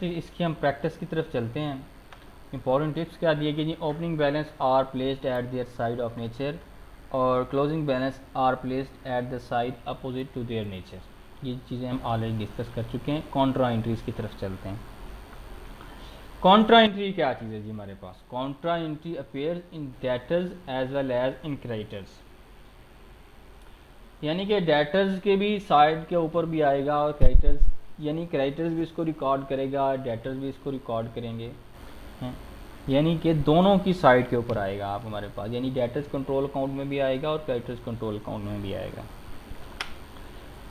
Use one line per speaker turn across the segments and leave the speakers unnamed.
इसकी हम प्रैक्टिस की तरफ चलते हैं। इंपॉर्टेंट टिप्स क्या दिए गए जी? Opening balance are placed at their side of nature और closing balance are placed at the side opposite to their nature. ये चीज़ें हम ऑलरेडी डिस्कस कर चुके हैं। कॉन्ट्रा एंट्रीज की तरफ चलते हैं। कॉन्ट्रा एंट्री क्या चीज़ है जी हमारे पास? Contra entry appears in debtors as well as in creditors, यानी कि डेटर्स के भी साइड के ऊपर भी आएगा और क्रेडिटर्स, यानी क्रेडिटर्स भी इसको रिकॉर्ड करेगा, डेटर्स भी इसको रिकॉर्ड करेंगे हैं, यानी कि दोनों की साइड के ऊपर आएगा आप हमारे पास, यानी डेटर्स कंट्रोल अकाउंट में भी आएगा और क्रेडिटर्स कंट्रोल अकाउंट में भी आएगा।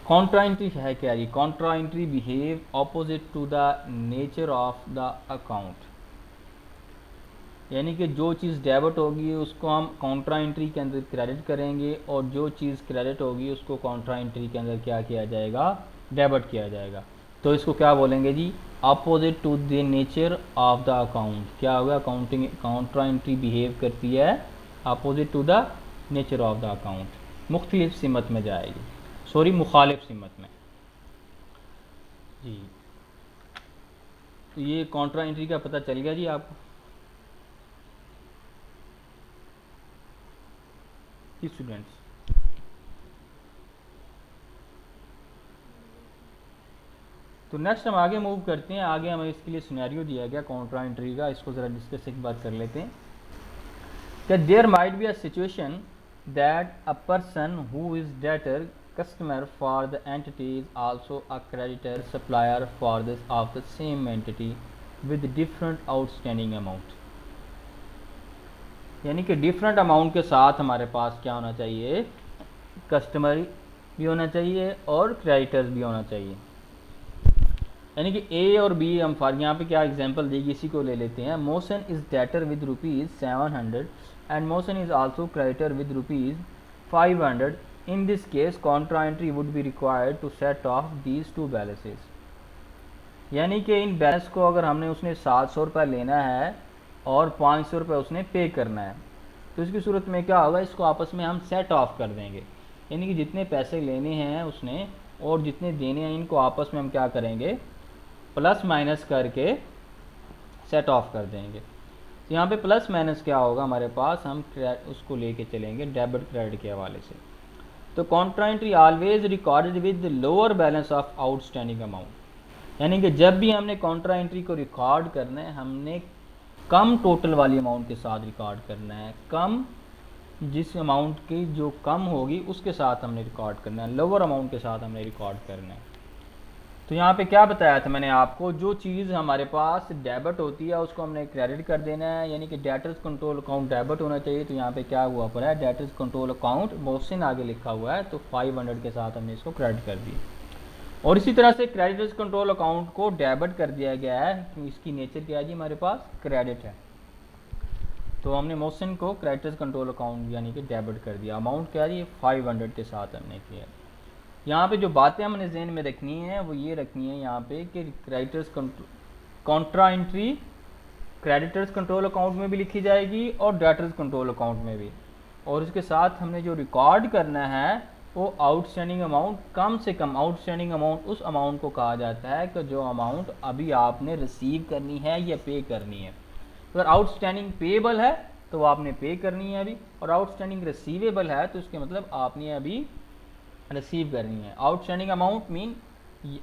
कॉन्ट्रा एंट्री है क्या जी? Contra entry behave opposite to the nature of the account, यानी कि जो चीज़ डेबिट होगी उसको हम कॉन्ट्रा एंट्री के अंदर क्रेडिट करेंगे और जो चीज़ क्रेडिट होगी उसको कॉन्ट्रा एंट्री के अंदर क्या किया जाएगा? डेबिट किया जाएगा। तो इसको क्या बोलेंगे जी? Opposite to the nature of the account. क्या होगा? अकाउंटिंग कॉन्ट्रा एंट्री बिहेव करती है opposite to the nature of the account, मुख्तलिफ सिमत में जाएगी, सॉरी मुखालिफ सिमत में जी। तो ये कॉन्ट्रा एंट्री का पता चल गया जी आपको स्टूडेंट्स? तो नेक्स्ट हम आगे मूव करते हैं। आगे हमें इसके लिए सिनेरियो दिया गया कॉन्ट्रा एंट्री का, इसको ज़रा डिस्कस एक बार कर लेते हैं। कि there might be a situation that a person who is debtor customer for the entity is also a creditor supplier for this of the same entity with different outstanding amount, यानी कि different amount के साथ हमारे पास क्या होना चाहिए? Customer भी होना चाहिए और क्रेडिटर्स भी होना चाहिए। यानी कि ए और बी, हम यहाँ पे क्या एग्जांपल देगी इसी को ले लेते हैं। Motion is debtor with rupees 700 and motion is also creditor with rupees 500। In this case contra entry would be required to set off these two balances, यानी कि इन बैलेंस को अगर हमने उसने 700 रुपये लेना है और 500 रुपये उसने पे करना है, तो इसकी सूरत में क्या होगा? इसको आपस में हम सेट ऑफ कर देंगे, यानी कि जितने पैसे लेने हैं उसने और जितने देने हैं इनको आपस में हम क्या करेंगे? प्लस माइनस करके सेट ऑफ कर देंगे। तो यहाँ पे प्लस माइनस क्या होगा हमारे पास? हम उसको लेके चलेंगे डेबिट क्रेडिट के हवाले से। तो Contra entry always recorded with lower balance of outstanding amount, यानी कि जब भी हमने कॉन्ट्रा एंट्री को रिकॉर्ड करना है हमने कम टोटल वाली अमाउंट के साथ रिकॉर्ड करना है। कम, जिस अमाउंट की जो कम होगी उसके साथ हमने रिकॉर्ड करना है, लोअर अमाउंट के साथ हमने रिकॉर्ड करना है। तो यहाँ पे क्या बताया था मैंने आपको? जो चीज़ हमारे पास डेबिट होती है उसको हमने क्रेडिट कर देना है, यानी कि डेटर्स कंट्रोल अकाउंट डेबिट होना चाहिए। तो यहाँ पे क्या हुआ पड़ा है? डेटर्स कंट्रोल अकाउंट मोशन आगे लिखा हुआ है तो 500 के साथ हमने इसको क्रेडिट कर दिया। और इसी तरह से क्रेडिटर्स कंट्रोल अकाउंट को डेबिट कर दिया गया है कि इसकी नेचर क्या है जी? हमारे पास क्रेडिट है, तो हमने मोशन को क्रेडिटर्स कंट्रोल अकाउंट यानी कि डेबिट कर दिया। अमाउंट क्या है जी? 500 के साथ हमने किया। यहाँ पे जो बातें हमने जहन में रखनी है वो ये रखनी है यहाँ पे कि creditors Contra entry creditors control account में भी लिखी जाएगी और डेटर्स कंट्रोल अकाउंट में भी, और इसके साथ हमने जो रिकॉर्ड करना है वो आउटस्टैंडिंग अमाउंट, कम से कम आउटस्टैंडिंग अमाउंट उस अमाउंट को कहा जाता है कि जो अमाउंट अभी आपने रिसीव करनी है या पे करनी है। अगर आउटस्टैंडिंग पेएबल है तो वो आपने पे करनी है अभी, और आउटस्टैंडिंग रिसीवेबल है तो उसके मतलब आपने अभी रिसीव करनी है। आउटस्टैंडिंग अमाउंट मीन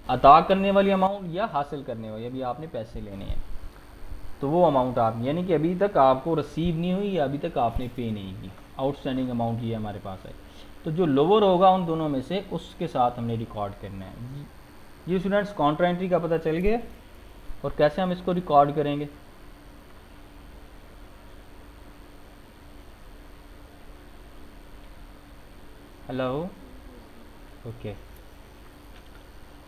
अदा करने वाली अमाउंट या हासिल करने वाली, अभी आपने पैसे लेने हैं तो वो अमाउंट आप, यानी कि अभी तक आपको रिसीव नहीं हुई या अभी तक आपने पे नहीं की, आउटस्टैंडिंग अमाउंट ये हमारे पास है। तो जो लोअर होगा उन दोनों में से उसके साथ हमने रिकॉर्ड करना है। ये स्टूडेंट्स कॉन्ट्रा एंट्री का पता चल गया और कैसे हम इसको रिकॉर्ड करेंगे? Hello, okay.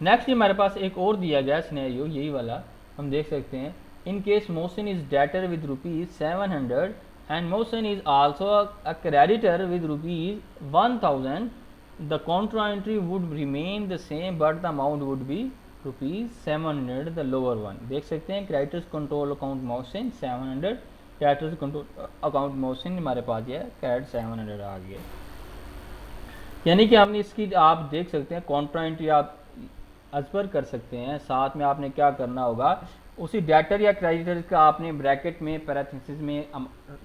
नेक्स्ट हमारे पास एक और दिया गया सिनेरियो, यही वाला हम देख सकते हैं। In case motion is debtor with rupees 700 and motion is also a creditor with rupees 1000, the Contra entry would remain the same but the amount would be rupees 700 the lower one. देख सकते हैं creditors control account motion 700, creditors control account motion हमारे पास ये credit 700 आ गया। यानी कि हमने इसकी आप देख सकते हैं कॉन्ट्रा एंट्री आप अजबर कर सकते हैं। साथ में आपने क्या करना होगा उसी डेटर या क्रेडिटर का आपने ब्रैकेट में पैरेंथेसिस में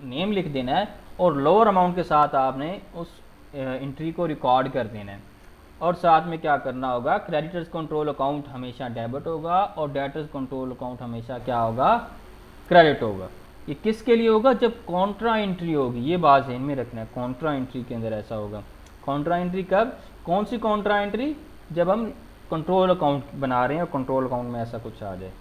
नेम लिख देना है और लोअर अमाउंट के साथ आपने उस एंट्री को रिकॉर्ड कर देना है। और साथ में क्या करना होगा, क्रेडिटर्स कंट्रोल अकाउंट हमेशा डेबिट होगा और डेटर्स कंट्रोल अकाउंट हमेशा क्या होगा, क्रेडिट होगा। ये किसके लिए होगा, जब कॉन्ट्रा एंट्री होगी, ये बात ध्यान में रखना है, कॉन्ट्रा एंट्री के अंदर ऐसा होगा। कॉन्ट्रा एंट्री कब, कौन सी कॉन्ट्रा एंट्री, जब हम कंट्रोल अकाउंट बना रहे हैं और कंट्रोल अकाउंट में ऐसा कुछ आ जाए।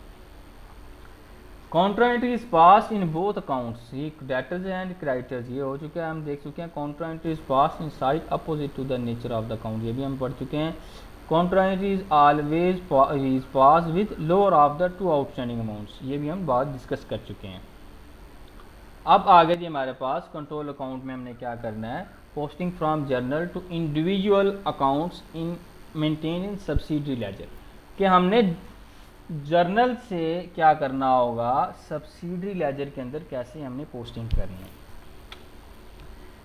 Contra entry is pass in both accounts, ये डेटर्स एंड क्रेडिटर्स ये हो चुके हैं, हम देख चुके हैं। Contra entry is pass in side opposite to the nature of the account, ये भी हम पढ़ चुके हैं। Contra entry is always is pass with lower of the two outstanding amounts, ये भी हम बात डिस्कस कर चुके हैं। अब आगे जी हमारे पास कंट्रोल अकाउंट में हमने क्या करना है, posting from journal to individual accounts in maintain in subsidiary ledger, कि हमने जर्नल से क्या करना होगा, सब्सिडरी लेजर के अंदर कैसे हमने पोस्टिंग करनी है।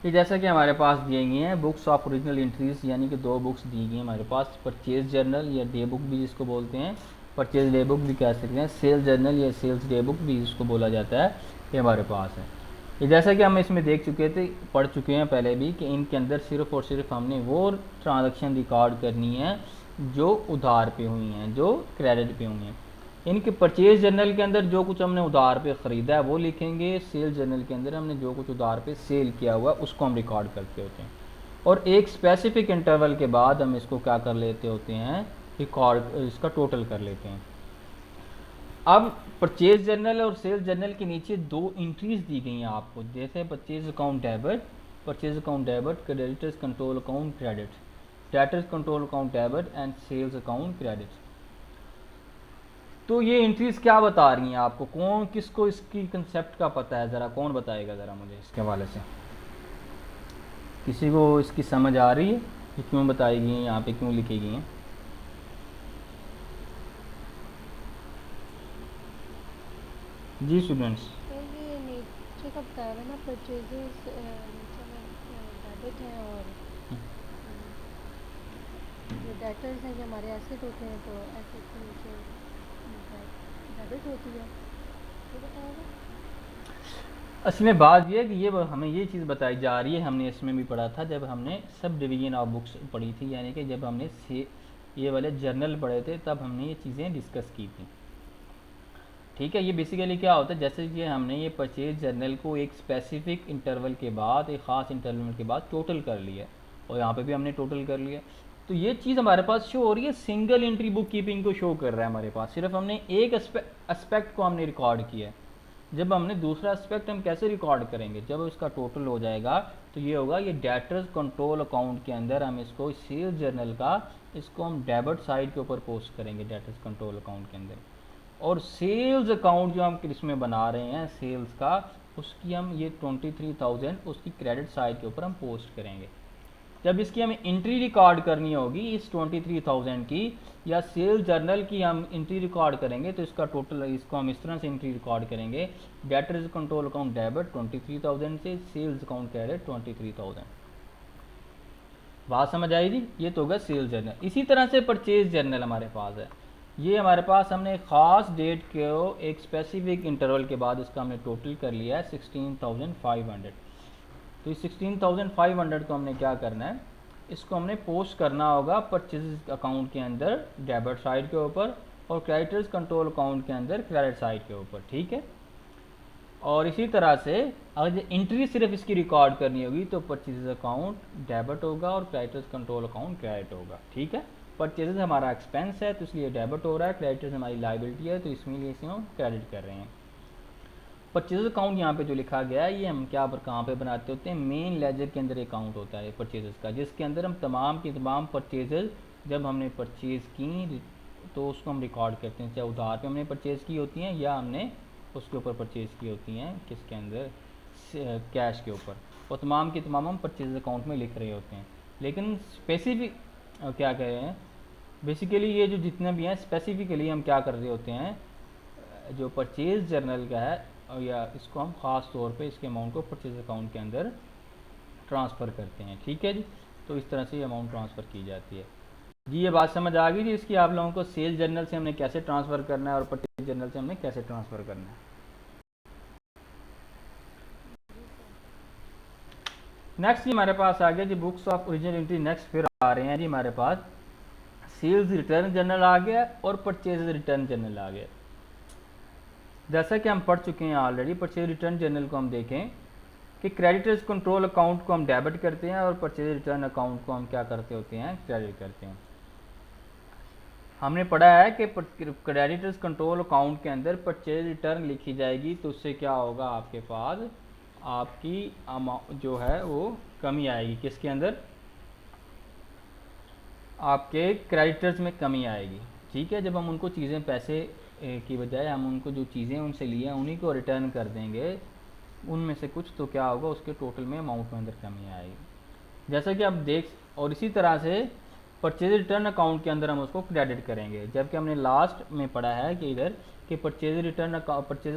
ये जैसा कि हमारे पास दिए गए हैं बुक्स ऑफ ओरिजिनल एंट्रीज, यानी कि 2 बुक्स दी गई हैं हमारे पास, परचेज जर्नल या डे बुक भी जिसको बोलते हैं, परचेज डे बुक भी कह सकते हैं, सेल्स जर्नल या सेल्स डे बुक भी जिसको बोला जाता है, ये हमारे पास है। ये जैसा कि हम इसमें देख चुके थे, पढ़ चुके हैं पहले भी, कि इनके अंदर सिर्फ और सिर्फ हमने वो ट्रांजैक्शन रिकॉर्ड करनी है जो उधार पे हुई हैं, जो क्रेडिट पे हुई हैं। इनके परचेज जर्नल के अंदर जो कुछ हमने उधार पे ख़रीदा है वो लिखेंगे, सेल जर्नल के अंदर हमने जो कुछ उधार पे सेल किया हुआ है उसको हम रिकॉर्ड करते होते हैं। और एक स्पेसिफिक इंटरवल के बाद हम इसको क्या कर लेते होते हैं, रिकॉर्ड, इसका टोटल कर लेते हैं। अब परचेज जर्नल और सेल्स जर्नल के नीचे 2 एंट्रीज दी गई हैं आपको, जैसे purchase account debit, purchase account debit, creditors control account credit, debtors control account debit and sales account credit. तो ये एंट्रीज क्या बता रही हैं आपको, कौन किसको इसकी कंसेप्ट का पता है, ज़रा कौन बताएगा ज़रा मुझे इसके हवाले से, किसी को इसकी समझ आ रही है कि क्यों बताई गई हैं, यहाँ पे क्यों लिखी गई हैं। जी स्टूडेंट्स,
ये नीचे का बताया हुआ ना, परचेजेस नीचे में डेबिट है और जो डेटर्स हैं जो हमारे एसेट होते हैं, तो एसेट के नीचे डेबिट होती है, तो बताया हुआ।
असल में बात ये है कि ये हमें ये चीज़ बताई जा रही है, हमने इसमें भी पढ़ा था जब हमने सब डिवीजन ऑफ बुक्स पढ़ी थी, यानी कि जब हमने ये वाले जर्नल पढ़े थे तब हमने ये चीज़ें डिस्कस की थी। ठीक है, ये बेसिकली क्या होता है, जैसे कि हमने ये परचेज जर्नल को एक स्पेसिफिक इंटरवल के बाद, एक ख़ास इंटरवल के बाद टोटल कर लिया, और यहाँ पे भी हमने टोटल कर लिया। तो ये चीज़ हमारे पास शो हो रही है, सिंगल एंट्री बुक कीपिंग को शो कर रहा है हमारे पास, सिर्फ हमने एक एस्पेक्ट को हमने रिकॉर्ड किया है। जब हमने दूसरा एस्पेक्ट हम कैसे रिकॉर्ड करेंगे, जब इसका टोटल हो जाएगा तो ये होगा, ये डेटर्स कंट्रोल अकाउंट के अंदर हम इसको सेल्स जर्नल का, इसको हम डेबिट साइड के ऊपर पोस्ट करेंगे डेटर्स कंट्रोल अकाउंट के अंदर। और सेल्स अकाउंट जो हम इसमें बना रहे हैं सेल्स का, उसकी हम ये 23,000 उसकी क्रेडिट साइड के ऊपर हम पोस्ट करेंगे। जब इसकी हमें एंट्री रिकॉर्ड करनी होगी इस 23,000 की, या सेल्स जर्नल की हम एंट्री रिकॉर्ड करेंगे, तो इसका टोटल, इसको हम इस तरह से एंट्री रिकॉर्ड करेंगे, डेटर्स कंट्रोल अकाउंट डेबिट 23,000 से सेल्स अकाउंट क्रेडिट 23,000। बात समझ आई जी, ये तो होगा सेल्स जर्नल। इसी तरह से परचेज जर्नल हमारे पास है, ये हमारे पास हमने एक ख़ास डेट को एक स्पेसिफिक इंटरवल के बाद इसका हमने टोटल कर लिया है 16,500। तो इस 16,500 को हमने क्या करना है, इसको हमने पोस्ट करना होगा परचेज अकाउंट के अंदर डेबिट साइड के ऊपर, और क्रेडिटर्स कंट्रोल अकाउंट के अंदर क्रेडिट साइड के ऊपर। ठीक है, और इसी तरह से अगर एंट्री सिर्फ इसकी रिकॉर्ड करनी होगी तो परचेज अकाउंट डेबिट होगा और क्रेडिटर्स कंट्रोल अकाउंट क्रेडिट होगा। ठीक है, परचेजेस हमारा एक्सपेंस है तो इसलिए डेबिट हो रहा है, क्रेडिटर्स हमारी लाइबिलिटी है तो इसलिए इसे हम क्रेडिट कर रहे हैं। परचेज अकाउंट यहाँ पे जो लिखा गया है, ये हम क्या पर कहाँ पे बनाते होते हैं, मेन लेजर के अंदर अकाउंट होता है परचेजेस का, जिसके अंदर हम तमाम की तमाम परचेजेस जब हमने परचेज़ की तो उसको हम रिकॉर्ड करते हैं, चाहे उधार पे हमने परचेज़ की होती हैं या हमने उसके ऊपर परचेज़ की होती हैं किसके अंदर, कैश के ऊपर, और तमाम की तमाम हम परचेज अकाउंट में लिख रहे होते हैं। लेकिन स्पेसिफिक क्या कह रहे हैं, बेसिकली ये जो जितने भी हैं स्पेसिफिकली हम क्या कर रहे होते हैं, जो परचेज जर्नल का है, या इसको हम ख़ास तौर पे इसके अमाउंट को परचेज अकाउंट के अंदर ट्रांसफ़र करते हैं। ठीक है जी, तो इस तरह से ये अमाउंट ट्रांसफ़र की जाती है। जी ये बात समझ आ गई जी इसकी आप लोगों को, सेल जर्नल से हमने कैसे ट्रांसफ़र करना है और परचेज जर्नल से हमने कैसे ट्रांसफ़र करना है। नेक्स्ट जी हमारे पास आ गया जी books of original entry. Next फिर आ रहे हैं जी हमारे पास सेल्स रिटर्न जर्नल आ गया और परचेज रिटर्न जर्नल आ गया। जैसा कि हम पढ़ चुके हैं ऑलरेडी, परचेज रिटर्न जर्नल को हम देखें कि क्रेडिटर्स कंट्रोल अकाउंट को हम डेबिट करते हैं और परचेज रिटर्न अकाउंट को हम क्या करते होते हैं, क्रेडिट करते हैं। हमने पढ़ा है कि क्रेडिटर्स कंट्रोल अकाउंट के अंदर परचेज रिटर्न लिखी जाएगी तो उससे क्या होगा, आपके पास आपकी अमाउंट जो है वो कमी आएगी। किसके अंदर, आपके क्रेडिटर्स में कमी आएगी। ठीक है, जब हम उनको चीज़ें पैसे की बजाय हम उनको जो चीज़ें उनसे लिए उन्हीं को रिटर्न कर देंगे उनमें से कुछ, तो क्या होगा उसके टोटल में अमाउंट में अंदर कमी आएगी। जैसा कि आप देख, और इसी तरह से परचेज रिटर्न अकाउंट के अंदर हम उसको क्रेडिट करेंगे, जबकि हमने लास्ट में पढ़ा है कि इधर कि परचेज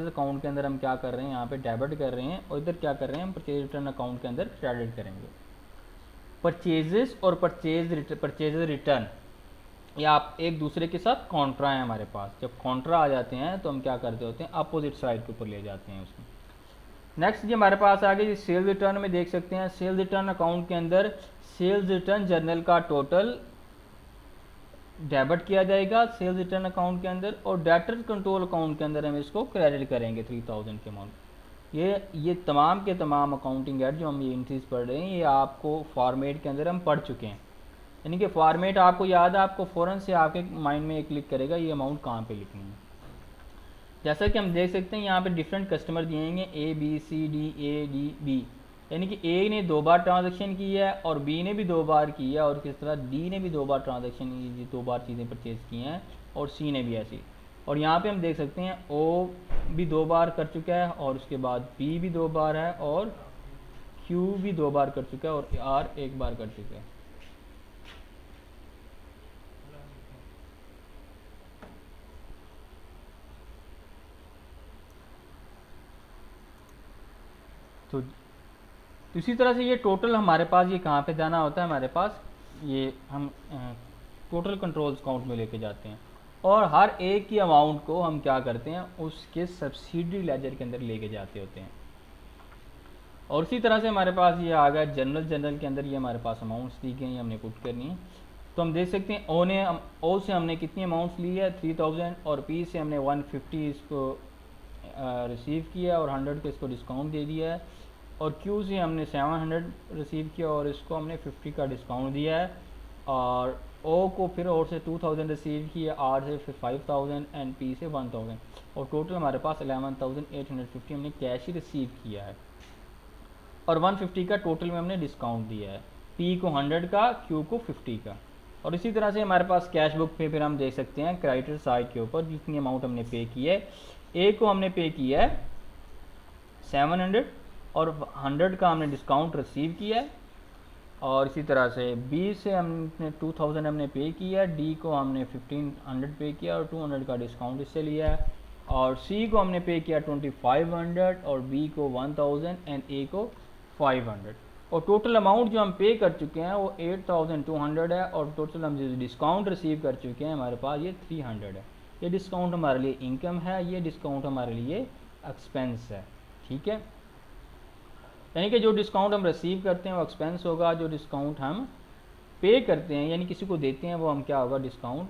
अकाउंट के अंदर हम क्या कर रहे हैं, यहाँ पे डेबिट कर रहे हैं, और इधर क्या कर रहे हैं, हम परचेज रिटर्न अकाउंट के अंदर क्रेडिट करेंगे। परचेजेस और परचेज रिटर्न ये आप एक दूसरे के साथ कॉन्ट्रा है हमारे पास। जब कॉन्ट्रा आ जाते हैं तो हम क्या करते होते हैं, अपोजिट साइड के ऊपर ले जाते हैं उसमें। नेक्स्ट जी हमारे पास आ गई सेल्स रिटर्न में देख सकते हैं, सेल्स रिटर्न अकाउंट के अंदर सेल्स रिटर्न जर्नल का टोटल डेबिट किया जाएगा सेल्स रिटर्न अकाउंट के अंदर, और डेटर्स कंट्रोल अकाउंट के अंदर हम इसको क्रेडिट करेंगे 3000 के अमाउंट। ये तमाम के तमाम अकाउंटिंग एड जो हम ये एंट्रीज पढ़ रहे हैं ये आपको फॉर्मेट के अंदर हम पढ़ चुके हैं। यानी कि फॉर्मेट आपको याद है, आपको फ़ौरन से आपके माइंड में क्लिक करेगा ये अमाउंट कहाँ पे लिखनी है। जैसा कि हम देख सकते हैं यहाँ पे डिफरेंट कस्टमर दिए हैं A B C D A D B, यानी कि ए ने 2 बार ट्रांजैक्शन की है और बी ने भी 2 बार की है, और किस तरह डी ने भी 2 बार ट्रांजैक्शन की, 2 बार चीज़ें परचेज़ की हैं, और सी ने भी ऐसी। और यहाँ पे हम देख सकते हैं ओ भी 2 बार कर चुका है, और उसके बाद पी भी 2 बार है, और क्यू भी 2 बार कर चुका है, और आर 1 बार कर चुका है। तो इसी तरह से ये टोटल हमारे पास ये कहाँ पे जाना होता है, हमारे पास ये हम टोटल कंट्रोल्स अकाउंट में लेके जाते हैं, और हर एक की अमाउंट को हम क्या करते हैं उसके सब्सिडी लेजर के अंदर लेके जाते होते हैं। और इसी तरह से हमारे पास ये आ गया जनरल के अंदर ये हमारे पास अमाउंट्स दी गई हैं, हमने पुट करनी है। तो हम देख सकते हैं ओ से हमने कितनी अमाउंट्स ली है 3000, और पी से हमने 150 इसको रिसीव किया और 100 को इसको डिस्काउंट दे दिया है, और क्यू से हमने 700 रिसीव किया और इसको हमने 50 का डिस्काउंट दिया है, और ओ को फिर और से 2000 रिसीव किया, आर से फिर 5000 एंड पी से 1000, और टोटल हमारे पास 11850 हमने कैश ही रिसीव किया है, और 150 का टोटल में हमने डिस्काउंट दिया है, पी को 100 का, क्यू को 50 का। और इसी तरह से हमारे पास कैश बुक पे फिर हम देख सकते हैं क्रेडिटर साइड के ऊपर जितनी अमाउंट हमने पे की है। ए को हमने पे किया है 700 और 100 का हमने डिस्काउंट रिसीव किया है, और इसी तरह से बी से हमने 2000 हमने पे किया है, डी को हमने 1500 पे किया और 200 का डिस्काउंट इससे लिया है, और सी को हमने पे किया 2500 और बी को 1000 एंड ए को 500, और टोटल अमाउंट जो हम पे कर चुके हैं वो 8200 है, और टोटल हम जो डिस्काउंट रिसीव कर चुके हैं हमारे पास ये 300 है। ये डिस्काउंट हमारे लिए इनकम है, ये डिस्काउंट हमारे लिए एक्सपेंस है। ठीक है, यानी कि जो डिस्काउंट हम रिसीव करते हैं वो एक्सपेंस होगा, जो डिस्काउंट हम पे करते हैं यानी किसी को देते हैं वो हम क्या होगा डिस्काउंट,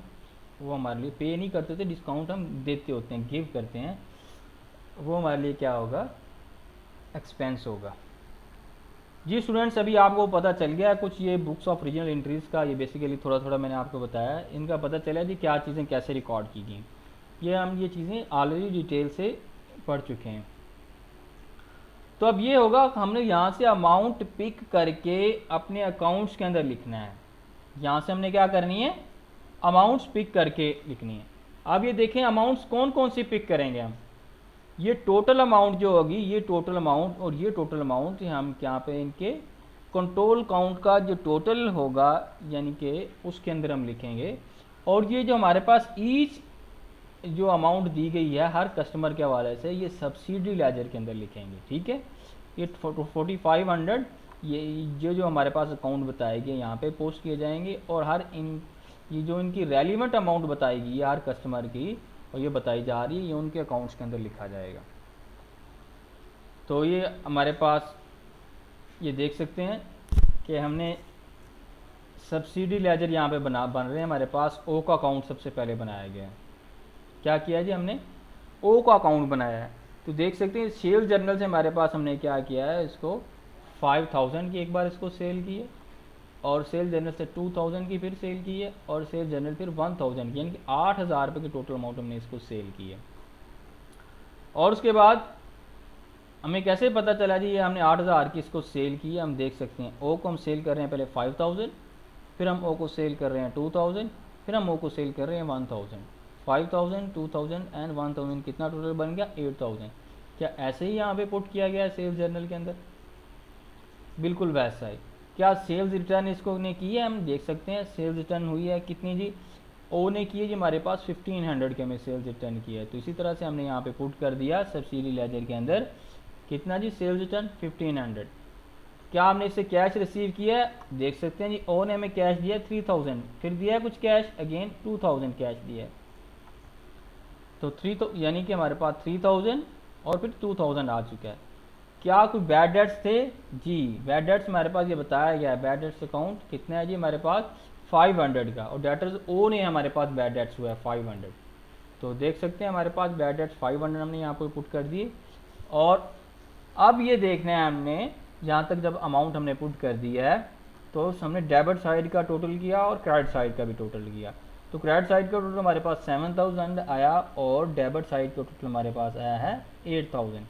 वो हमारे लिए पे नहीं करते थे, डिस्काउंट हम देते होते हैं, गिव करते हैं, वो हमारे लिए क्या होगा, एक्सपेंस होगा। जी स्टूडेंट्स, अभी आपको पता चल गया कुछ ये बुक्स ऑफ रीजनल एंट्रीज़ का, ये बेसिकली थोड़ा थोड़ा मैंने आपको बताया, इनका पता चला जी क्या चीज़ें कैसे रिकॉर्ड की गई। ये चीज़ें ऑलरेडी डिटेल से पढ़ चुके हैं। तो अब ये होगा कि हमने यहाँ से अमाउंट पिक करके अपने अकाउंट्स के अंदर लिखना है। यहाँ से हमने क्या करनी है, अमाउंट्स पिक करके लिखनी है। अब ये देखें अमाउंट्स कौन कौन सी पिक करेंगे हम, ये टोटल अमाउंट जो होगी, ये टोटल अमाउंट और ये टोटल अमाउंट हम यहाँ पे इनके कंट्रोल काउंट का जो टोटल होगा यानी कि उसके अंदर हम लिखेंगे, और ये जो हमारे पास ईच जो अमाउंट दी गई है हर कस्टमर के हवाले से ये सब्सिडी लेजर के अंदर लिखेंगे। ठीक है, ये 4500 ये जो हमारे पास अकाउंट बताए गए यहाँ पे पोस्ट किए जाएंगे, और हर इन ये जो इनकी रेलिवेंट अमाउंट बताएगी ये हर कस्टमर की, और ये बताई जा रही है, ये उनके अकाउंट्स के अंदर लिखा जाएगा। तो ये हमारे पास ये देख सकते हैं कि हमने सब्सिडी लेजर यहाँ पे बन रहे हैं हमारे पास। ओ का अकाउंट सबसे पहले बनाया गया है। क्या किया जी, हमने ओ का अकाउंट बनाया है। तो देख सकते हैं सेल जर्नल से हमारे पास हमने क्या किया है, इसको 5000 की एक बार इसको सेल की है, और सेल जर्नल से 2000 की फिर सेल की है, और सेल जर्नल फिर 1000 की, यानी कि 8000 रुपये की टोटल अमाउंट हमने इसको सेल की है। और उसके बाद हमें कैसे पता चला जी ये हमने 8000 की इसको सेल की है, हम देख सकते हैं ओ को हम सेल कर रहे हैं पहले 5000, फिर हम ओ को सेल कर रहे हैं 2000, फिर हम ओ को सेल कर रहे हैं 1000। 5000, 2000 एंड 1000 कितना टोटल बन गया, 8000। क्या ऐसे ही यहाँ पे पुट किया गया है सेल्स जर्नल के अंदर? बिल्कुल वैसा ही। क्या सेल्स रिटर्न इसको ने की है, हम देख सकते हैं सेल्स रिटर्न हुई है कितनी जी, ओ ने की है जी हमारे पास 1500 के हमें सेल्स रिटर्न की है। तो इसी तरह से हमने यहाँ पे पुट कर दिया सब्सिडी लेजर के अंदर कितना जी, सेल्स रिटर्न 1500। क्या हमने इससे कैश रिसीव किया है, देख सकते हैं जी ओ ने हमें कैश दिया 3000, फिर दिया है कुछ कैश अगेन 2000 कैश दिया है। तो 3 तो यानी कि हमारे पास 3000 और फिर 2000 आ चुका है। क्या कोई बैड डेट्स थे जी, बैड डेट्स हमारे पास ये बताया गया है। बैड डेट्स अकाउंट कितना है जी हमारे पास 500 का, और डेटर्स ओ ने हमारे पास बैड डेट्स हुआ है 500। तो देख सकते हैं हमारे पास बैड डेट्स 500 हमने यहाँ पर पुट कर दिए। और अब ये देखना है हमने जहाँ तक जब अमाउंट हमने पुट कर दिया है, तो हमने डेबिट साइड का टोटल किया और क्रेडिट साइड का भी टोटल किया। तो क्रेडिट साइड का टोटल हमारे पास 7000 आया, और डेबिट साइड का टोटल हमारे पास आया है 8000।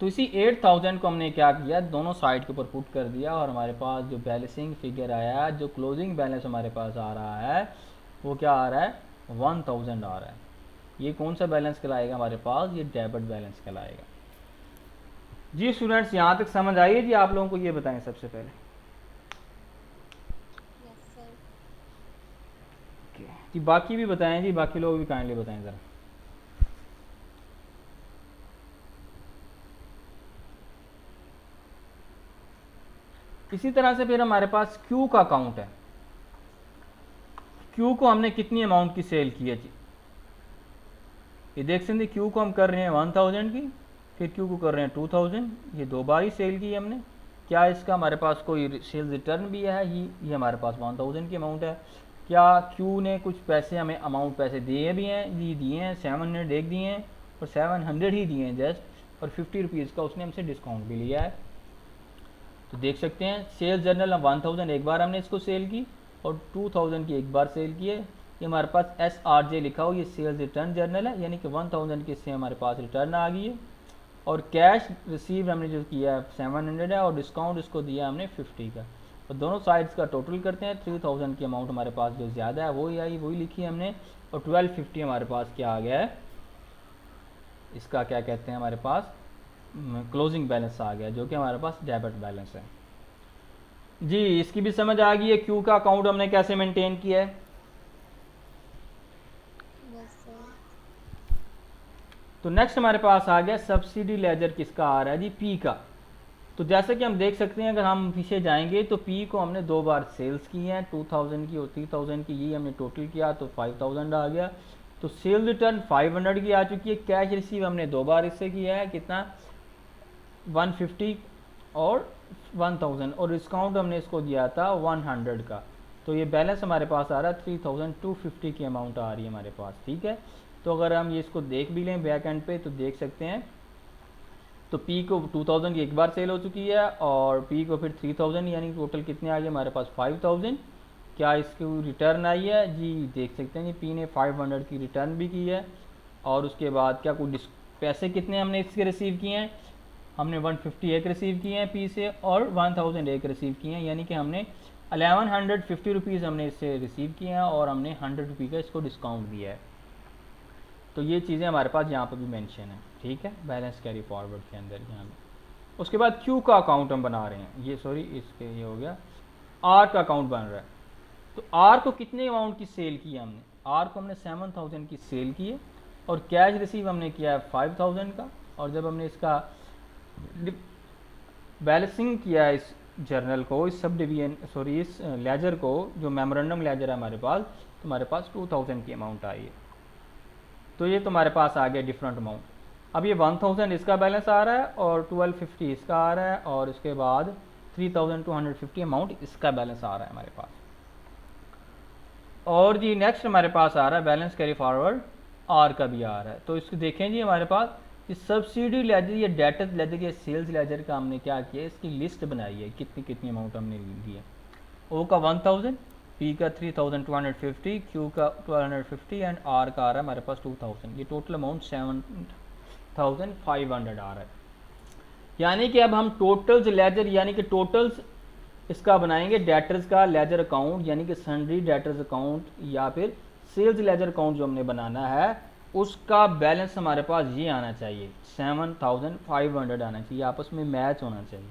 तो इसी 8000 को हमने क्या किया, दोनों साइड के ऊपर पुट कर दिया, और हमारे पास जो बैलेंसिंग फिगर आया है, जो क्लोजिंग बैलेंस हमारे पास आ रहा है, वो क्या आ रहा है, 1000 आ रहा है। ये कौन सा बैलेंस कहलाएगा हमारे पास, ये डेबिट बैलेंस कहलाएगा। जी स्टूडेंट्स, यहाँ तक समझ आइए जी, आप लोगों को ये बताएं सबसे पहले।
Yes sir.
जी बाकी भी बताएं जी, बाकी लोग भी काइंडली बताएं ज़रा। इसी तरह से फिर हमारे पास क्यू का अकाउंट है। क्यू को हमने कितनी अमाउंट की सेल की है जी, ये देख सकते हैं क्यू को हम कर रहे हैं 1000 की, फिर क्यू को कर रहे हैं 2000, ये दो बार ही सेल की है हमने। क्या इसका हमारे पास कोई सेल्स रिटर्न भी है, ये हमारे पास 1000 की अमाउंट है। क्या क्यू ने कुछ पैसे हमें अमाउंट पैसे दिए भी हैं जी, दिए हैं 700 एक दिए हैं, और 700 ही दिए हैं जस्ट, और 50 रुपीज़ का उसने हमसे डिस्काउंट भी लिया है। तो देख सकते हैं सेल्स जर्नल 1000 एक बार हमने इसको सेल की, और 2000 की एक बार सेल की है। ये हमारे पास SRJ लिखा हो, ये सेल्स रिटर्न जर्नल है, यानी कि 1000 की इससे हमारे पास रिटर्न आ गई है। और कैश रिसीव हमने जो किया है 700 है, और डिस्काउंट इसको दिया हमने 50 का। और दोनों साइड्स का टोटल करते हैं, 3000 की अमाउंट हमारे पास जो ज़्यादा है वही आई, वही लिखी है हमने, और 1250 हमारे पास क्या आ गया है, इसका क्या कहते हैं हमारे पास क्लोजिंग बैलेंस आ गया, जो कि हमारे पास डेबिट बैलेंस है। जी इसकी भी समझ आ गई है, क्यू का अकाउंट हमने कैसे मेंटेन किया है।
Yes sir.
तो नेक्स्ट हमारे पास आ गया सब्सिडी लेजर, किसका आ रहा है जी, पी का। तो जैसे कि हम देख सकते हैं, अगर हम पीछे जाएंगे तो पी को हमने दो बार सेल्स की हैं, 2000 की और 3000 की, ये हमने टोटल किया तो 5000 आ गया। तो सेल्स रिटर्न 500 की आ चुकी है। कैश रिसीव हमने दो बार इससे किया है, कितना 150 और 1000, और डिस्काउंट हमने इसको दिया था 100 का। तो ये बैलेंस हमारे पास आ रहा है 3250 की अमाउंट आ रही है हमारे पास, ठीक है। तो अगर हम ये इसको देख भी लें बैक एंड पे, तो देख सकते हैं तो पी को 2000 की एक बार सेल हो चुकी है, और पी को फिर 3000, यानी टोटल कितने आ गए हमारे पास 5000। क्या इसकी रिटर्न आई है जी, देख सकते हैं जी पी ने 500 की रिटर्न भी की है। और उसके बाद क्या कोई पैसे कितने हमने इसके रिसीव किए हैं, हमने 150 एक रिसीव किए हैं पी से, और 1000 एक रिसीव किए हैं, यानी कि हमने 1150 रुपीज़ हमने इससे रिसीव किए हैं, और हमने 100 रुपये का इसको डिस्काउंट दिया है। तो ये चीज़ें हमारे पास यहाँ पर भी मेंशन है, ठीक है, बैलेंस कैरी फॉरवर्ड के अंदर यहाँ में। उसके बाद क्यू का अकाउंट हम बना रहे हैं, ये सॉरी इसके ये हो गया, आर का अकाउंट बन रहा है। तो आर को कितने अमाउंट की सेल की है हमने, आर को हमने 7000 की सेल की है, और कैश रिसीव हमने किया है 5000 का। और जब हमने इसका बैलेंसिंग किया है, इस जर्नल को, इस सब डिवीजन सॉरी इस लेजर को, जो मेमोरेंडम लेजर है हमारे पास, तुम्हारे पास 2000 की अमाउंट आई है। तो ये तुम्हारे पास आ गया डिफरेंट अमाउंट। अब ये 1000 इसका बैलेंस आ रहा है और 1250 इसका आ रहा है और इसके बाद 3250 अमाउंट इसका बैलेंस आ रहा है हमारे पास। और जी नेक्स्ट हमारे पास आ रहा है बैलेंस कैरी फॉरवर्ड आर का भी आ रहा है। तो इसको देखें जी, हमारे पास ये सब्सिडी लेजर या डेटर्स लेजर या सेल्स लेजर का हमने क्या किया, इसकी लिस्ट बनाई है कितनी कितनी अमाउंट हमने ली है। ओ का 1000, पी का 3250, क्यू का 1250 एंड आर का आ रहा है हमारे पास 2000। ये टोटल अमाउंट 7500 आ रहा है। यानी कि अब हम टोटल्स लेजर यानी कि टोटल्स इसका बनाएंगे डेटर्स का लेजर अकाउंट, यानी कि सन्ड्री डेटर्स अकाउंट या फिर सेल्स लेजर अकाउंट जो हमने बनाना है, उसका बैलेंस हमारे पास ये आना चाहिए 7500 आना चाहिए, आपस में मैच होना चाहिए।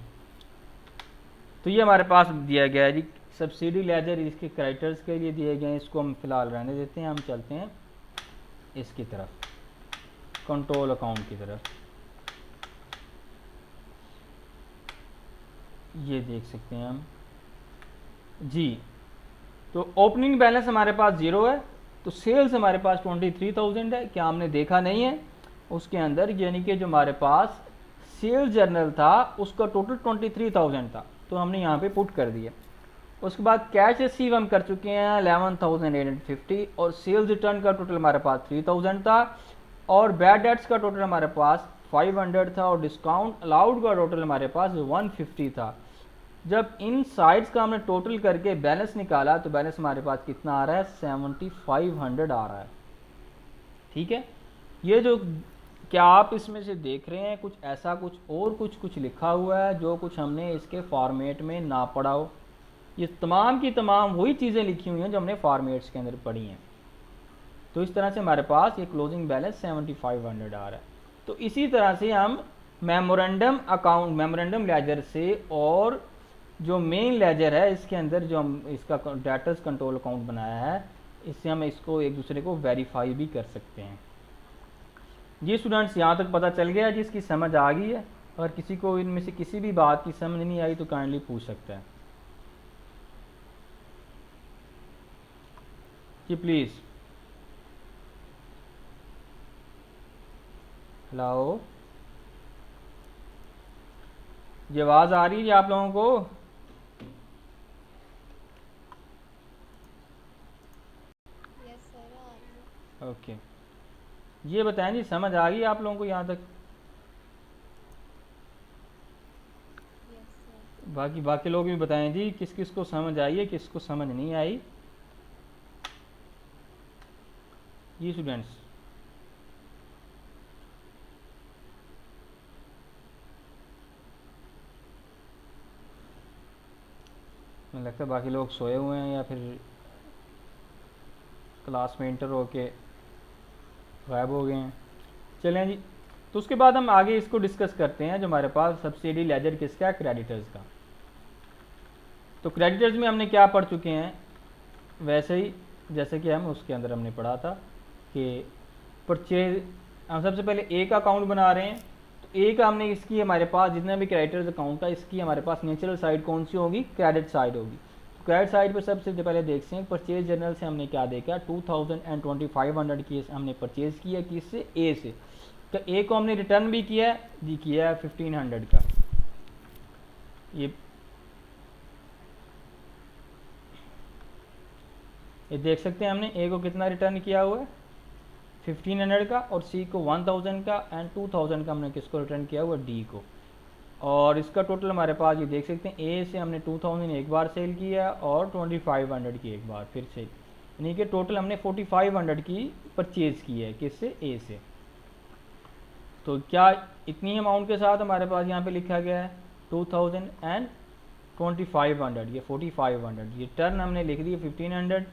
तो ये हमारे पास दिया गया है जी सब्सिडी लेजर, इसके क्राइटर्स के लिए दिए गए हैं। इसको हम फिलहाल रहने देते हैं, हम चलते हैं इसकी तरफ, कंट्रोल अकाउंट की तरफ। ये देख सकते हैं हम जी। तो ओपनिंग बैलेंस हमारे पास 0 है, तो सेल्स हमारे पास 23,000 है। क्या हमने देखा नहीं है उसके अंदर, यानी कि जो हमारे पास सेल्स जर्नल था उसका टोटल 23,000 था, तो हमने यहाँ पे पुट कर दिया। उसके बाद कैश रिसीव हम कर चुके हैं 11,850 और सेल्स रिटर्न का टोटल हमारे पास 3,000 था और बैड डेट्स का टोटल हमारे पास 500 था और डिस्काउंट अलाउड का टोटल हमारे पास 150 था। जब इन साइड्स का हमने टोटल करके बैलेंस निकाला तो बैलेंस हमारे पास कितना आ रहा है, 7500 आ रहा है। ठीक है, ये जो क्या आप इसमें से देख रहे हैं कुछ ऐसा कुछ लिखा हुआ है जो कुछ हमने इसके फॉर्मेट में ना पढ़ा हो। ये तमाम की तमाम वही चीज़ें लिखी हुई हैं जो हमने फॉर्मेट्स के अंदर पढ़ी हैं। तो इस तरह से हमारे पास ये क्लोजिंग बैलेंस 7500 आ रहा है। तो इसी तरह से हम मेमोरेंडम अकाउंट, मेमोरेंडम लेजर से और जो मेन लेजर है इसके अंदर जो हम इसका डेटर्स कंट्रोल अकाउंट बनाया है, इससे हम इसको एक दूसरे को वेरीफाई भी कर सकते हैं। जी स्टूडेंट्स, यहाँ तक पता चल गया जिसकी समझ आ गई है। अगर किसी को इनमें से किसी भी बात की समझ नहीं आई तो काइंडली पूछ सकता है जी प्लीज़। हेलो, ये आवाज़ आ रही है आप लोगों को? ओके, ये बताएं जी समझ आ गई आप लोगों को यहाँ तक? बाकी लोग भी बताएं जी किस किस को समझ आई है, किसको समझ नहीं आई। जी स्टूडेंट्स, मुझे लगता है बाकी लोग सोए हुए हैं या फिर क्लास में इंटर होके गायब हो गए हैं। चलें जी, तो उसके बाद हम आगे इसको डिस्कस करते हैं जो हमारे पास सब्सिडी लेजर किसका है, क्रेडिटर्स का। तो क्रेडिटर्स में हमने क्या पढ़ चुके हैं, वैसे ही जैसे कि हम उसके अंदर हमने पढ़ा था कि परचेज, हम सबसे पहले ए का अकाउंट बना रहे हैं। तो ए का हमने इसकी हमारे पास जितना भी क्रेडिटर्स अकाउंट था इसकी हमारे पास नेचुरल साइड कौन सी होगी, क्रेडिट साइड होगी। तो क्रेडिट साइड पर सबसे पहले देखते हैं परचेज जर्नल से हमने क्या देखा, 22,500 की हमने परचेज किया किससे, ए से। तो ए को हमने रिटर्न भी किया है जी, किया है 1500 का। ये देख सकते हैं हमने ए को कितना रिटर्न किया हुआ है 1500 का, और सी को 1000 का एंड 2000 का हमने किसको रिटर्न किया हुआ, डी को। और इसका टोटल हमारे पास ये देख सकते हैं ए से हमने 2000 एक बार सेल किया और 2500 की एक बार फिर सेल, यानी कि टोटल हमने 4500 की परचेज की है किससे, ए से। तो क्या इतनी अमाउंट के साथ हमारे पास यहाँ पे लिखा गया है 2000 एंड 2500, ये 4500, ये टर्न हमने लिख दी 1500,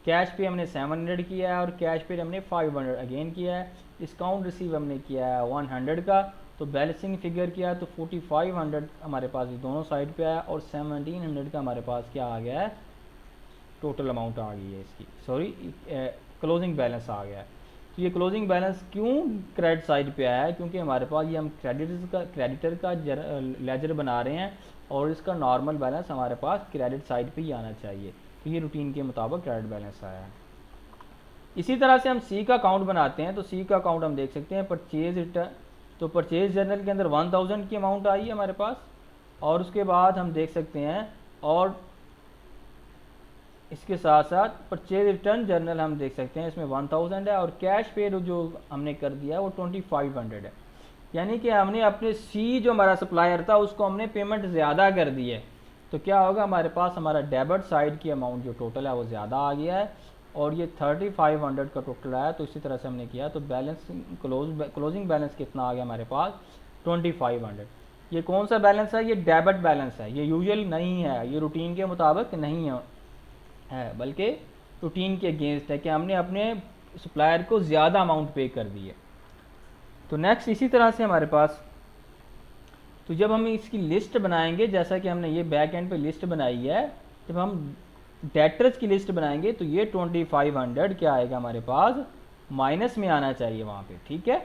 कैश पे हमने 700 किया है और कैश पे हमने 500 अगेन किया है, डिस्काउंट रिसीव हमने किया है 100 का। तो बैलेंसिंग फिगर किया है तो 4500 हमारे पास दोनों साइड पे आया और 1700 का हमारे पास क्या आ गया है, टोटल अमाउंट आ गई है इसकी, सॉरी क्लोजिंग बैलेंस आ गया है। तो ये क्लोजिंग बैलेंस क्यों क्रेडिट साइड पे आया है, क्योंकि हमारे पास ये हम क्रेडिटर का लेजर बना रहे हैं और इसका नॉर्मल बैलेंस हमारे पास क्रेडिट साइड पे ही आना चाहिए। तो ये रूटीन के मुताबिक क्रेडिट बैलेंस आया है। इसी तरह से हम सी का अकाउंट बनाते हैं, तो सी का अकाउंट हम देख सकते हैं परचेज रिटर्न, तो परचेज जर्नल के अंदर 1000 की अमाउंट आई है हमारे पास, और उसके बाद हम देख सकते हैं और इसके साथ साथ परचेज रिटर्न जर्नल हम देख सकते हैं इसमें 1000 है, और कैश पेड जो हमने कर दिया वो 2500 है। यानी कि हमने अपने सी जो हमारा सप्लायर था उसको हमने पेमेंट ज़्यादा कर दी है। तो क्या होगा, हमारे पास हमारा डेबिट साइड की अमाउंट जो टोटल है वो ज़्यादा आ गया है, और ये 3500 का टोटल आया। तो इसी तरह से हमने किया, तो बैलेंस क्लोजिंग बैलेंस कितना आ गया हमारे पास 2500। ये कौन सा बैलेंस है, ये डेबिट बैलेंस है, ये यूजुअल नहीं है, ये रूटीन के मुताबिक नहीं है बल्कि रूटीन के अगेंस्ट है कि हमने अपने सप्लायर को ज़्यादा अमाउंट पे कर दी है। तो नेक्स्ट इसी तरह से हमारे पास, तो जब हम इसकी लिस्ट बनाएंगे, जैसा कि हमने ये बैक एंड पे लिस्ट बनाई है, जब हम डेटर्स की लिस्ट बनाएंगे तो ये 2500 क्या आएगा हमारे पास माइनस में आना चाहिए वहाँ पे, ठीक है।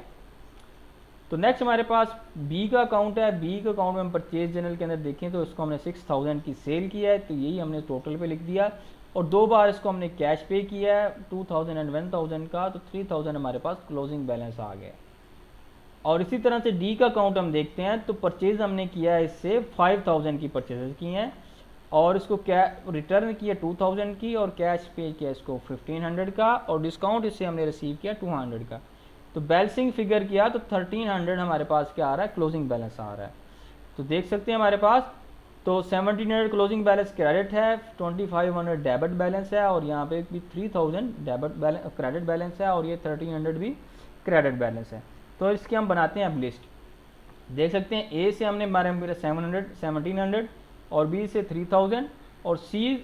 तो नेक्स्ट हमारे पास बी का अकाउंट है। बी का अकाउंट में हम परचेज जनरल के अंदर देखें तो इसको हमने 6000 की सेल किया है, तो यही हमने टोटल पे लिख दिया, और 2 बार इसको हमने कैश पे किया है 2000 एंड 1000 का, तो 3000 हमारे पास क्लोजिंग बैलेंस आ गया। और इसी तरह से डी का अकाउंट हम देखते हैं, तो परचेज हमने किया है इससे 5000 की परचेज की हैं, और इसको रिटर्न किया 2000 की, और कैश पे किया इसको 1500 का, और डिस्काउंट इससे हमने रिसीव किया 200 का। तो बैलेंसिंग फिगर किया तो 1300 हमारे पास क्या आ रहा है, क्लोजिंग बैलेंस आ रहा है। तो देख सकते हैं हमारे पास, तो 1700 क्लोजिंग बैलेंस क्रेडिट है, 2500 डेबिट बैलेंस है, और यहाँ पे भी 3000 डेबिट क्रेडिट बैलेंस है, और ये 1300 भी क्रेडिट बैलेंस है। तो इसकी हम बनाते हैं अब लिस्ट। देख सकते हैं ए से हमने हमारे 1700 और बी से 3000, और सी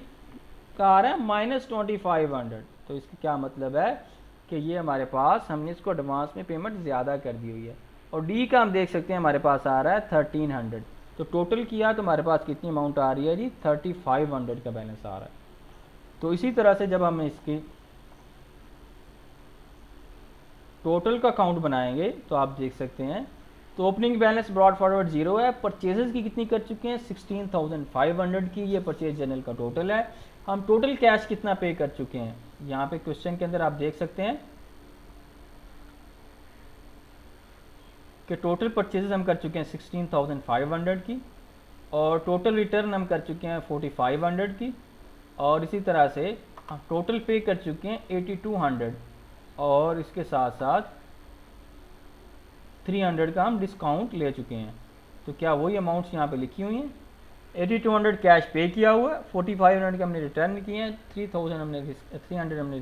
का आ रहा है -2500। तो इसका क्या मतलब है कि ये हमारे पास हमने इसको एडवांस में पेमेंट ज़्यादा कर दी हुई है। और डी का हम देख सकते हैं हमारे पास आ रहा है 1300। तो टोटल किया तो हमारे पास कितनी अमाउंट आ रही है जी, 3500 का बैलेंस आ रहा है। तो इसी तरह से जब हम इसकी टोटल का अकाउंट बनाएंगे तो आप देख सकते हैं, तो ओपनिंग बैलेंस ब्रॉड फॉरवर्ड 0 है। परचेजेस की कितनी कर चुके हैं 16500 की, ये परचेज जनरल का टोटल है। हम टोटल कैश कितना पे कर चुके हैं, यहाँ पे क्वेश्चन के अंदर आप देख सकते हैं कि टोटल परचेजेस हम कर चुके हैं 16500 की, और टोटल रिटर्न हम कर चुके हैं 4500 की, और इसी तरह से हम टोटल पे कर चुके हैं 8200, और इसके साथ साथ 300 का हम डिस्काउंट ले चुके हैं। तो क्या वही अमाउंट्स यहाँ पे लिखी हुई हैं, 8200 कैश पे किया हुआ है, 4500 के हमने रिटर्न किए हैं, 300 हमने 300 हमने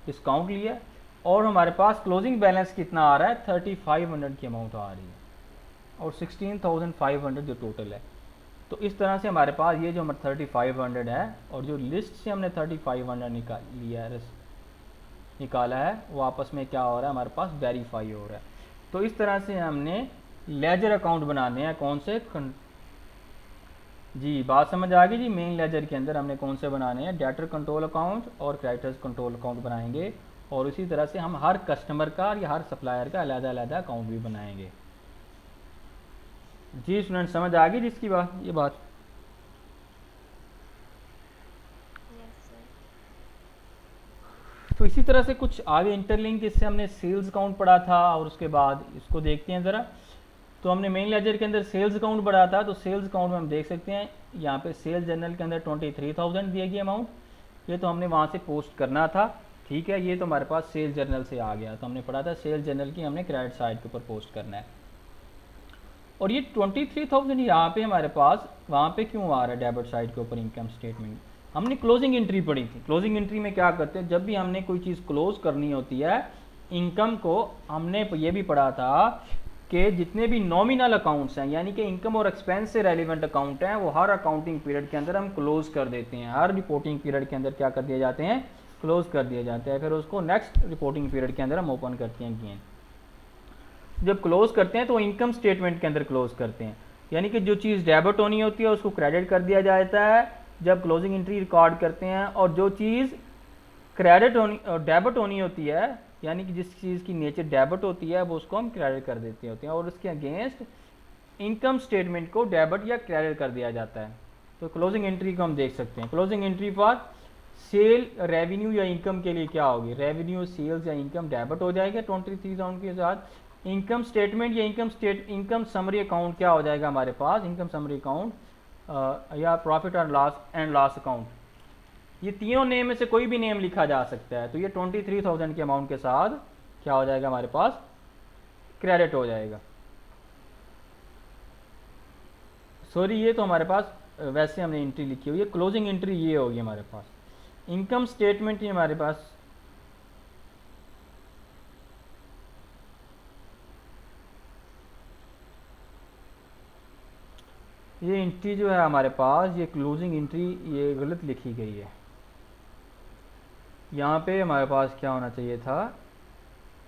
डिस्काउंट लिया, और हमारे पास क्लोजिंग बैलेंस कितना आ रहा है 3500 की अमाउंट आ रही है, और 16500 जो टोटल है। तो इस तरह से हमारे पास ये जो हमारा 3500 है, और जो लिस्ट से हमने 3500 निकाला है वो आपस में क्या हो रहा है, हमारे पास वेरीफाई हो रहा है। तो इस तरह से हमने लेजर अकाउंट बनाने हैं, कौन से जी बात समझ आ गई जी। मेन लेजर के अंदर हमने कौन से बनाने हैं, डेटर कंट्रोल अकाउंट और क्रेडिटर्स कंट्रोल अकाउंट बनाएंगे, और इसी तरह से हम हर कस्टमर का या हर सप्लायर का अलग-अलग अकाउंट भी बनाएंगे। जी स्टूडेंट समझ आ गई जिसकी बात, ये बात। तो इसी तरह से कुछ आगे इंटरलिंक, इससे हमने सेल्स अकाउंट पढ़ा था, और उसके बाद इसको देखते हैं ज़रा। तो हमने मेन लेजर के अंदर सेल्स अकाउंट पढ़ा था, तो सेल्स अकाउंट में हम देख सकते हैं यहाँ पे सेल्स जर्नल के अंदर 23000 दिया गया अमाउंट, ये तो हमने वहाँ से पोस्ट करना था, ठीक है। ये तो हमारे पास सेल्स जर्नल से आ गया, तो हमने पढ़ा था सेल्स जर्नल की हमने क्रेडिट साइड के ऊपर पोस्ट करना है। और ये 23000 यहाँ पे हमारे पास वहाँ पे क्यों आ रहा है डेबिट साइड के ऊपर इनकम स्टेटमेंट, हमने क्लोजिंग एंट्री पढ़ी थी। क्लोजिंग एंट्री में क्या करते हैं, जब भी हमने कोई चीज़ क्लोज करनी होती है इनकम को, हमने ये भी पढ़ा था कि जितने भी नॉमिनल अकाउंट्स हैं, यानी कि इनकम और एक्सपेंस से रेलिवेंट अकाउंट हैं, वो हर अकाउंटिंग पीरियड के अंदर हम क्लोज कर देते हैं, हर रिपोर्टिंग पीरियड के अंदर क्या कर दिए जाते हैं, क्लोज कर दिए जाते हैं। फिर उसको नेक्स्ट रिपोर्टिंग पीरियड के अंदर हम ओपन करते हैं अगेन। जब क्लोज करते हैं तो इनकम स्टेटमेंट के अंदर क्लोज करते हैं, यानी कि जो चीज़ डेबिट होनी होती है उसको क्रेडिट कर दिया जाता है जब क्लोजिंग एंट्री रिकॉर्ड करते हैं, और जो चीज़ क्रेडिट होनी और डेबिट होनी होती है यानी कि जिस चीज़ की नेचर डेबिट होती है वो उसको हम क्रेडिट कर देते होते हैं, और उसके अगेंस्ट इनकम स्टेटमेंट को डेबिट या क्रेडिट कर दिया जाता है। तो क्लोजिंग एंट्री को हम देख सकते हैं। Closing entry for sale revenue या इनकम के लिए क्या होगी, रेवेन्यू सेल्स या इनकम डेबिट हो जाएगा 23,000 के साथ। इनकम स्टेटमेंट या इनकम समरी अकाउंट क्या हो जाएगा हमारे पास, इनकम समरी अकाउंट या प्रॉफिट एंड लॉस अकाउंट, ये तीनों नेम में से कोई भी नेम लिखा जा सकता है। तो ये 23,000 के अमाउंट के साथ क्या हो जाएगा हमारे पास, क्रेडिट हो जाएगा। सॉरी, ये तो हमारे पास वैसे हमने एंट्री लिखी हुई है। क्लोजिंग एंट्री ये होगी हमारे पास। इनकम स्टेटमेंट ही हमारे पास ये एंट्री जो है हमारे पास, ये क्लोजिंग एंट्री ये गलत लिखी गई है। यहाँ पे हमारे पास क्या होना चाहिए था,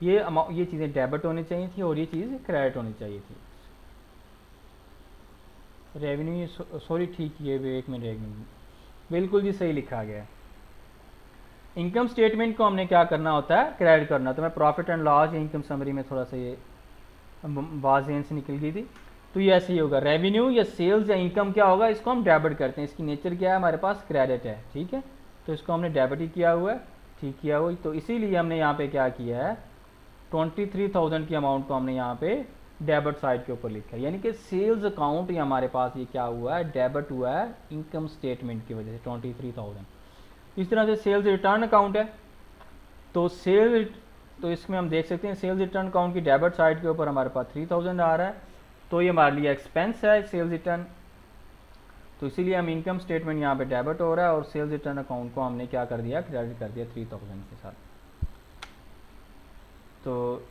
ये चीज़ें डेबिट होनी चाहिए थी और ये चीज़ क्रेडिट होनी चाहिए थी। रेवेन्यू, सॉरी ठीक, ये एक मिनट बिल्कुल जी सही लिखा गया है। इनकम स्टेटमेंट को हमने क्या करना होता है, क्रेडिट करना। तो मैं प्रॉफिट एंड लॉस या इनकम समरी में थोड़ा सा ये बात ज़हन से निकल गई थी। तो ये ऐसे ही होगा, रेवेन्यू या सेल्स या इनकम क्या होगा, इसको हम डेबिट करते हैं। इसकी नेचर क्या है, हमारे पास क्रेडिट है, ठीक है। तो इसको हमने डेबिट ही किया हुआ है, ठीक किया हुआ। तो इसीलिए हमने यहाँ पे क्या किया है, 23,000 की अमाउंट को हमने यहाँ पे डेबिट साइड के ऊपर लिखा है। यानी कि सेल्स अकाउंट ये हमारे पास ये क्या हुआ है, डेबिट हुआ है इनकम स्टेटमेंट की वजह से 23,000। इस तरह से सेल्स रिटर्न अकाउंट है, तो इसमें हम देख सकते हैं सेल्स रिटर्न अकाउंट की डेबिट साइड के ऊपर हमारे पास 3,000 आ रहा है, तो ये हमारे लिए एक्सपेंस है सेल्स रिटर्न। तो इसीलिए हम इनकम स्टेटमेंट यहाँ पे डेबिट हो रहा है और सेल्स रिटर्न अकाउंट को हमने क्या कर दिया, क्रेडिट कर दिया 3,000 के साथ। तो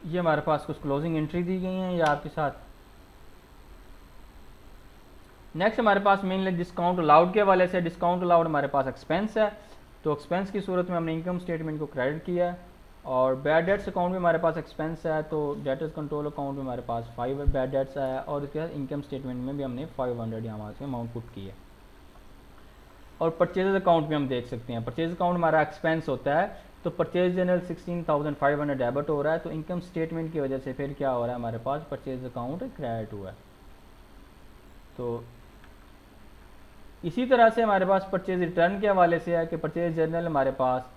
ये हमारे पास कुछ क्लोजिंग एंट्री दी गई हैं ये आपके साथ। नेक्स्ट हमारे पास मेनली डिस्काउंट अलाउड के हवाले से, डिस्काउंट अलाउड हमारे पास एक्सपेंस है। तो एक्सपेंस की सूरत में हमने इनकम स्टेटमेंट को क्रेडिट किया है। और बैड डेट्स अकाउंट में हमारे पास एक्सपेंस है, तो डेटर्स कंट्रोल अकाउंट में हमारे पास 5 बैड डेट्स है, और इसके बाद इनकम स्टेटमेंट में भी हमने 500 यहाँ से अमाउंट पुट की है। और परचेज अकाउंट में हम देख सकते हैं, परचेज अकाउंट हमारा एक्सपेंस होता है, तो परचेज जनरल 16,500 डेबिट हो रहा है, तो इनकम स्टेटमेंट की वजह से फिर क्या हो रहा है हमारे पास, परचेज अकाउंट क्रेडिट हुआ है। तो इसी तरह से हमारे पास परचेज रिटर्न के हवाले से है कि परचेज जर्नल हमारे पास,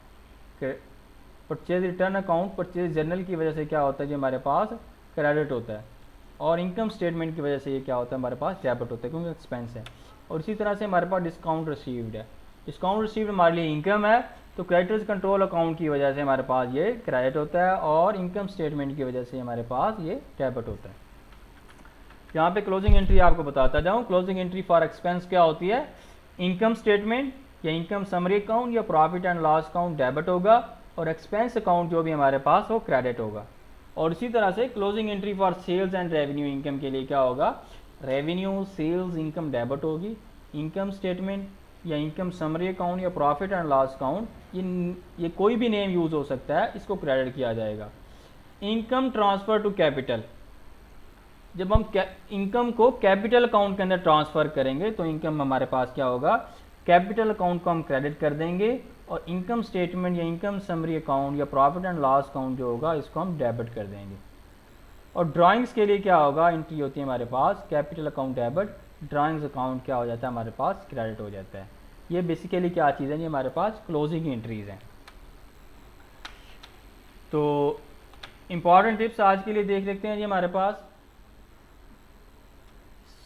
purchase return account purchase journal की वजह से क्या होता है, जो हमारे पास क्रेडिट होता है, और इनकम स्टेटमेंट की वजह से ये क्या होता है, हमारे पास डेबिट होता है क्योंकि एक्सपेंस है। और इसी तरह से हमारे पास डिस्काउंट रिसीव्ड है, डिस्काउंट रिसीव्ड हमारे लिए इनकम है, तो क्रेडिटर्स कंट्रोल अकाउंट की वजह से हमारे पास ये क्रेडिट होता है, और इनकम स्टेटमेंट की वजह से हमारे पास ये डेबिट होता है। यहाँ पे क्लोजिंग एंट्री आपको बताता जाऊँ, क्लोजिंग एंट्री फॉर एक्सपेंस क्या होती है, इनकम स्टेटमेंट या इनकम समरी अकाउंट या profit and loss account debit होगा, और एक्सपेंस अकाउंट जो भी हमारे पास वो क्रेडिट होगा। और इसी तरह से closing entry for sales and revenue income के लिए क्या होगा, रेवेन्यू सेल्स इनकम डेबिट होगी, इनकम स्टेटमेंट या इनकम समरी अकाउंट या प्रॉफिट एंड लॉस अकाउंट ये कोई भी नेम यूज़ हो सकता है, इसको क्रेडिट किया जाएगा। इनकम ट्रांसफ़र टू कैपिटल, जब हम इनकम को कैपिटल अकाउंट के अंदर ट्रांसफ़र करेंगे तो इनकम हमारे पास क्या होगा, कैपिटल अकाउंट को हम क्रेडिट कर देंगे, और इनकम स्टेटमेंट या इनकम समरी अकाउंट या प्रॉफिट एंड लॉस अकाउंट जो होगा इसको हम डेबिट कर देंगे। और ड्राइंग्स के लिए क्या होगा, एंट्री होती है हमारे पास capital account debit, drawings account क्या हो जाता है हमारे पास, क्रेडिट हो जाता है। ये बेसिकली क्या चीज़ है, ये हमारे पास क्लोजिंग एंट्रीज हैं। तो इंपॉर्टेंट टिप्स आज के लिए देख लेते हैं जी हमारे पास।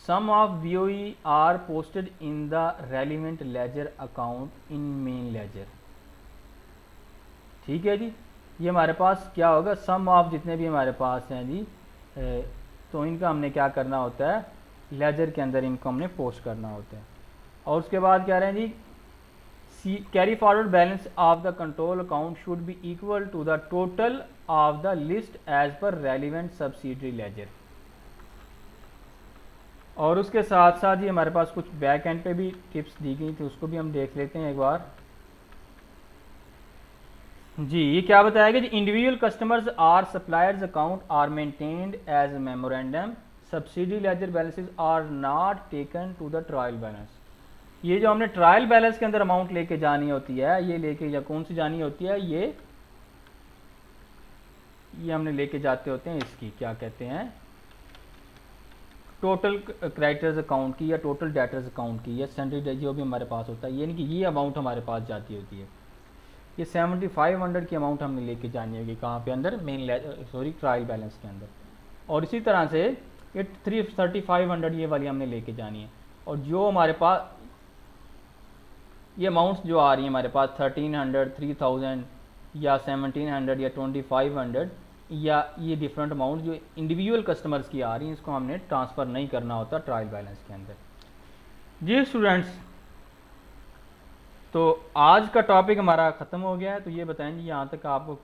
Sum of VOE are posted in the relevant ledger account in main ledger, ठीक है जी। ये हमारे पास क्या होगा, सम ऑफ जितने भी हमारे पास हैं जी, तो इनका हमने क्या करना होता है, लेजर के अंदर इनको हमने पोस्ट करना होता है। और उसके बाद क्या रहे हैं जी, carry forward balance of the control account should be equal to the total of the list as per relevant subsidiary ledger. और उसके साथ साथ ही हमारे पास कुछ बैक एंड पे भी टिप्स दी गई थी, उसको भी हम देख लेते हैं एक बार जी। ये क्या बताया गया जी, individual customers or suppliers account are maintained as memorandum, subsidy ledger balances are not taken to the trial balance. ये जो हमने ट्रायल बैलेंस के अंदर अमाउंट लेके जानी होती है, ये लेके या कौन सी जानी होती है, ये ये हमने लेके जाते होते हैं इसकी क्या कहते हैं, टोटल क्रेडिटर्स अकाउंट की या टोटल डेटर्स अकाउंट की या सैलरी जो भी हमारे पास होता है, यानी कि ये अमाउंट हमारे पास जाती होती है। ये 7500 की अमाउंट हमने लेके जानी होगी कहाँ पे, अंदर मेन ट्रायल बैलेंस के अंदर। और इसी तरह से ये 3500 ये वाली हमने लेके जानी है। और जो हमारे पास ये अमाउंट्स जो आ रही हैं हमारे पास 1300, 3000 या 1700 या 2500 या ये डिफरेंट अमाउंट जो इंडिविजुअल कस्टमर्स की आ रही हैं, इसको हमने ट्रांसफ़र नहीं करना होता ट्रायल बैलेंस के अंदर। जी स्टूडेंट्स, तो आज का टॉपिक हमारा ख़त्म हो गया है। तो ये बताएं जी यहाँ तक आपको